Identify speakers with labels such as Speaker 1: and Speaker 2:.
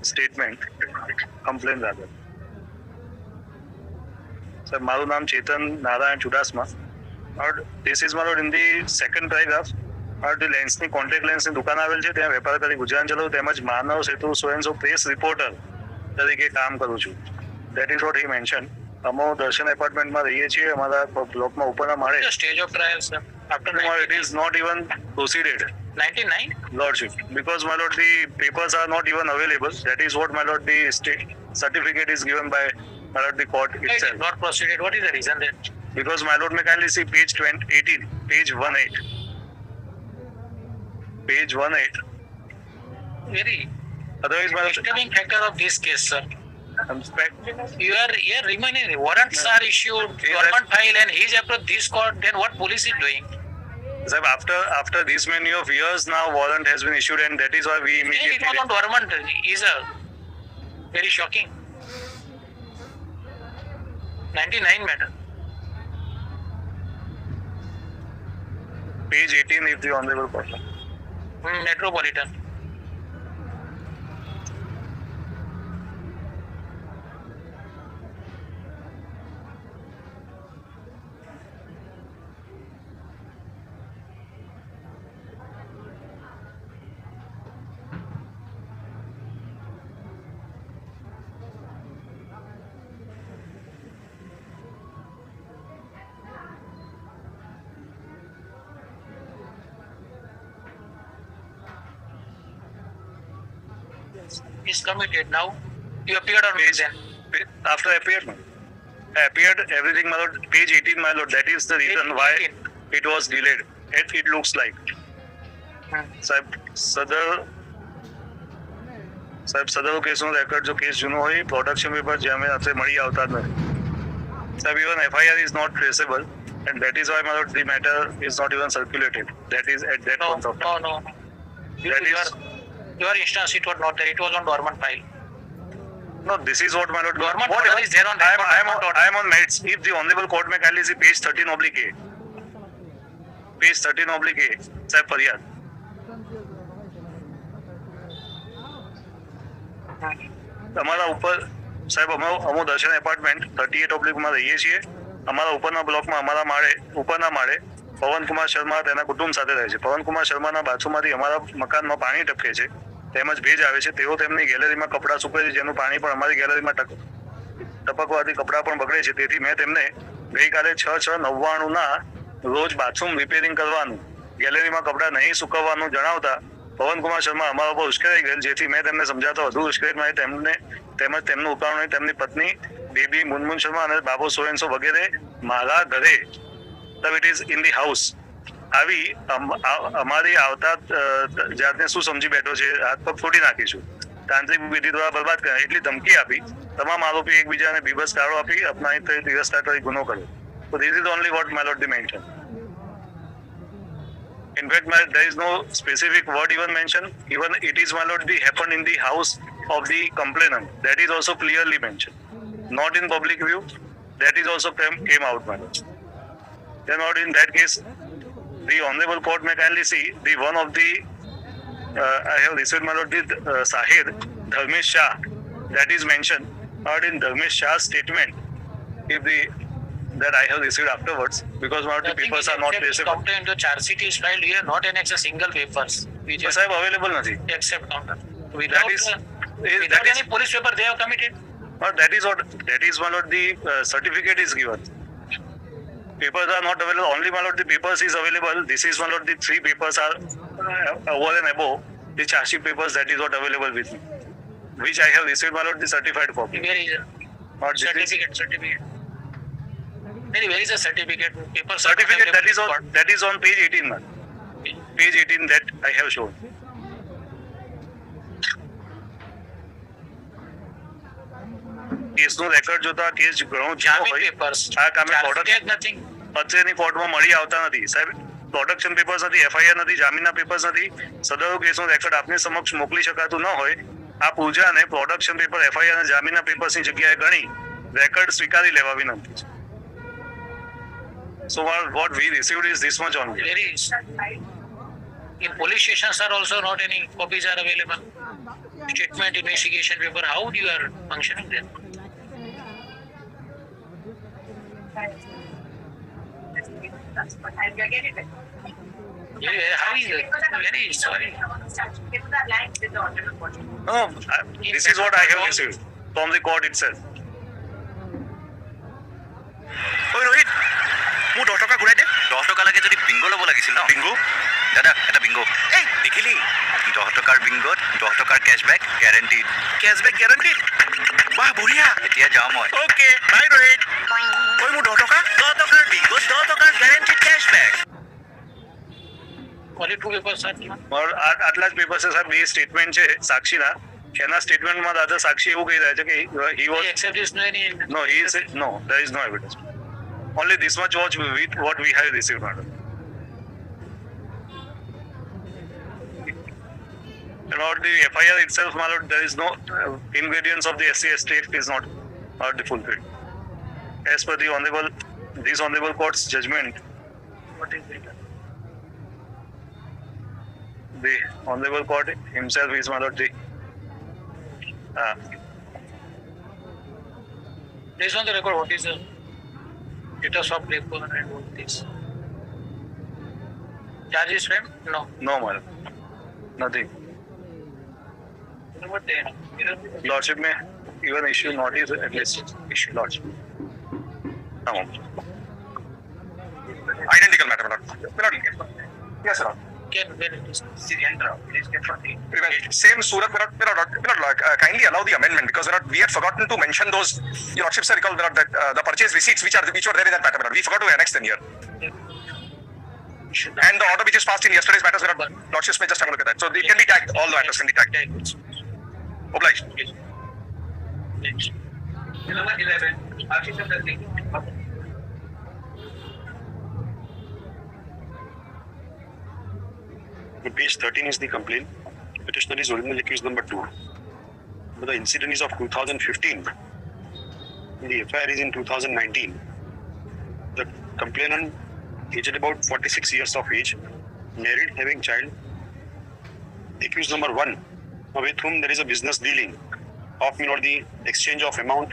Speaker 1: statement, complaint rather. Sir, મારું નામ Chetan Narayan Chudasama. This is my lord in the second paragraph. The લેન્સની contact લેન્સની દુકાન આવેલ છે, ત્યાં વેપાર કરી ગુજરાન ચલાવું, તેમજ માનવ સેતુ સ્વયં પ્રેસ રિપોર્ટર તરીકે કામ કરું છું. That is what he mentioned. અમે દર્શન એપાર્ટમેન્ટમાં રહીએ છીએ, અમારા બ્લોકમાં ઉપરના માળે.
Speaker 2: Stage of trial, sir. After
Speaker 1: It is not even proceeded.
Speaker 2: 99?
Speaker 1: Lordship, because my lord, the papers are not even available. That is what my lord, the state certificate is given by my lord the court itself.
Speaker 2: Not proceeded. What is the reason then?
Speaker 1: Because my lord may kindly see page 18, page 18. Page 18.
Speaker 2: Very
Speaker 1: Otherwise, my lord,
Speaker 2: disturbing factor of this case, sir.
Speaker 1: I'm
Speaker 2: You are here remaining. Warrants are issued, government file, and he is approached this court. Then what police is doing?
Speaker 1: sir, after this many of years now, warrant has been issued, and that is why we
Speaker 2: It
Speaker 1: immediately.
Speaker 2: was on government. Is a very shocking. 99 matter.
Speaker 1: Page 18 is the honorable court.
Speaker 2: Metropolitan. Is committed now. You appeared on
Speaker 1: Page,
Speaker 2: then.
Speaker 1: after appeared everything, my lord. Page 18, my lord. That is the reason why
Speaker 2: 18.
Speaker 1: it was delayed. It looks like. સાહેબ સદર કેસનો record જો case જૂનો હોય, production paper જે અમે અત્યારે મળી આવતા જ નથી સાહેબ. Even FIR is not traceable, and that is why my lord the matter is not even circulated. That is at that point of time.
Speaker 2: No.
Speaker 1: That is,
Speaker 2: Your instance, it was not there. It was on dormant file.
Speaker 1: no, this is what my lord.
Speaker 2: Government
Speaker 1: Whatever
Speaker 2: order is there on record.
Speaker 1: I am on merits. If the honorable court may kindly see page 13/A. Page 13/A. સાહેબ ફરિયાદ. અમારા ઉપર સાહેબ અમો દર્શન apartment 38/માં રહીએ છીએ. અમારા ઉપરના બ્લોકમાં ઉપરના માળે પવનકુમાર શર્મા તેના કુટુંબ સાથે રહે છે. પવનકુમાર શર્માના બાથરૂમમાંથી અમારા મકાનમાં પાણી ટપકે છે, તેમજ ભેજ આવે છે. તેઓ તેમની ગેલેરીમાં કપડાં સૂકવે છે, જેનું પાણી પણ અમારી ગેલેરીમાં ટપકવાથી કપડાં પણ બગડે છે. તેથી મેં તેમને ગઈકાલે 6/6/99 રોજ બાથરૂમ રિપેરિંગ કરવાનું, ગેલેરીમાં કપડાં નહીં સૂકવવાનું જણાવતા પવનકુમાર શર્મા અમારા ઉપર ઉશ્કેરાઈ ગયેલ. જેથી મેં તેમને સમજાવતો વધુ ઉશ્કેરાઈ તેમને તેમજ તેમનું ઉતાવળ તેમની પત્ની બેબી મુનમુન શર્મા અને બાબો સોયન્સો વગેરે મારા ઘરે it is in the house આવી અમારી આવતા જાતને શું સમજી બેઠો છે, હાથ પગ ફોડી નાખીશું, તાંત્રિક વિધિ દ્વારા બરબાદ કરે એટલી ધમકી આપી તમામ આરોપી એકબીજાને બીભત્સ ગાળો આપી અપમાનિત કરી તિરસ્કાર કરી ગુનો કર્યો. So this is only what my lord they mentioned. In fact, there is no specific word even mentioned. Even it is, my lord, happened in the house of the complainant. That is also clearly mentioned. Not in public view. That is also came out, my lord. Then, not in that case, the honorable court may kindly see the one of the I have received, my lord, the Sahir Dharmesh Shah. That is mentioned. Not in Dharmesh Shah's statement. If the that I have received afterwards, because my the papers are not traceable.
Speaker 2: Complaint to charge sheet is filed here, not annexed a single papers. We just
Speaker 1: સાહેબ available નથી.
Speaker 2: accept counter.
Speaker 1: That
Speaker 2: Without,
Speaker 1: is
Speaker 2: without any police paper they have committed.
Speaker 1: that is my lord the certificate is given. Papers are not available. Only my lord the papers is available. This is my lord the 3 papers are over and above the charge sheet papers. That is not available with me, which I have received, my lord, the certified copy.
Speaker 2: Where is
Speaker 1: Not this is-
Speaker 2: certificate? Where is a certificate? Paper
Speaker 1: certificate that is on page 18, man. Page 18 that I have shown. કેસનું record જોતા કેસ ઘણો જૂનો
Speaker 2: Jamin
Speaker 1: હોય.
Speaker 2: papers.
Speaker 1: આ કામે
Speaker 2: Charge
Speaker 1: product
Speaker 2: sheet nothing.
Speaker 1: અત્રેની કોર્ટમાં મળી આવતા નથી સાહેબ. પ્રોડક્શન પેપર્સ નથી, FIR નથી, જામીનના પેપર્સ નથી. સદરો કેસનું રેકોર્ડ આપની સમક્ષ મોકલી શકાતું ન હોય. આ પૂજાને પ્રોડક્શન પેપર, FIR અને જામીનના પેપર્સની જગ્યાએ ગણી રેકોર્ડ સ્વીકારી લેવા વિનંતી છે. So what we received is this much only.
Speaker 2: Where is? In police stations are also not any copies are available. statement, investigation paper, how you are functioning then? Yeah, how is it? Very sorry.
Speaker 1: No, this is what I have received from the court itself.
Speaker 3: ঐ ৰোহিত মোৰ 10 টকা ঘূৰাই দে 10 টকা লাগে যদি bingo ল'ব লাগিছিল ন বিংগো দাদা এটা বিংগো এই দেখিলি 10 টকাৰ বিংগোত 10 টকাৰ কেছবেক গ্যাৰান্টিড বাহ বঢ়িয়া এতিয়া যাওঁ মই ওকে বাই ৰোহিত ঐ মোৰ 10 টকা 10 টকাৰ বিংগোত 10 টকাৰ guaranteed cashback
Speaker 2: Only two papers are
Speaker 1: और આટલા જ પેપર છે સાહેબ એ સ્ટેટમેન્ટ છે સાક્ષીના એના સ્ટેટમેન્ટમાં દાદા સાક્ષી એવું કહી રહ્યા છે કે he was
Speaker 2: except this no any.
Speaker 1: no he is no there is no evidence only this much was what we have received madam about the FIR itself my lord there is no ingredients of the SC Act is not fulfilled as per the honorable court's judgment. What is it? The honorable court himself is my lord the
Speaker 2: Based on the record, what is the status of paper and all this? Charges framed? No.
Speaker 1: no my lord nothing lordship may even issue notice at least issue lordship no.
Speaker 3: identical matter my lord yes sir
Speaker 2: Can when it is please get from the
Speaker 3: same Surat, kindly allow the amendment because we had forgotten to mention those. Your Lordship sir recall that the purchase receipts which were there in that matter. We forgot to annex them here. And the order which is passed in yesterday's matters, Lordships may just have a look at that. So it can be tagged. All the matters can be tagged. Obliged.
Speaker 2: Number 11. Architect of the
Speaker 4: Page 13 is the complaint. Petitioner is original accused number 2. But the incident is of 2015. The FIR is in 2019. The complainant, aged about 46 years of age, married, having child. Accused number 1, with whom there is a business dealing of the exchange of amount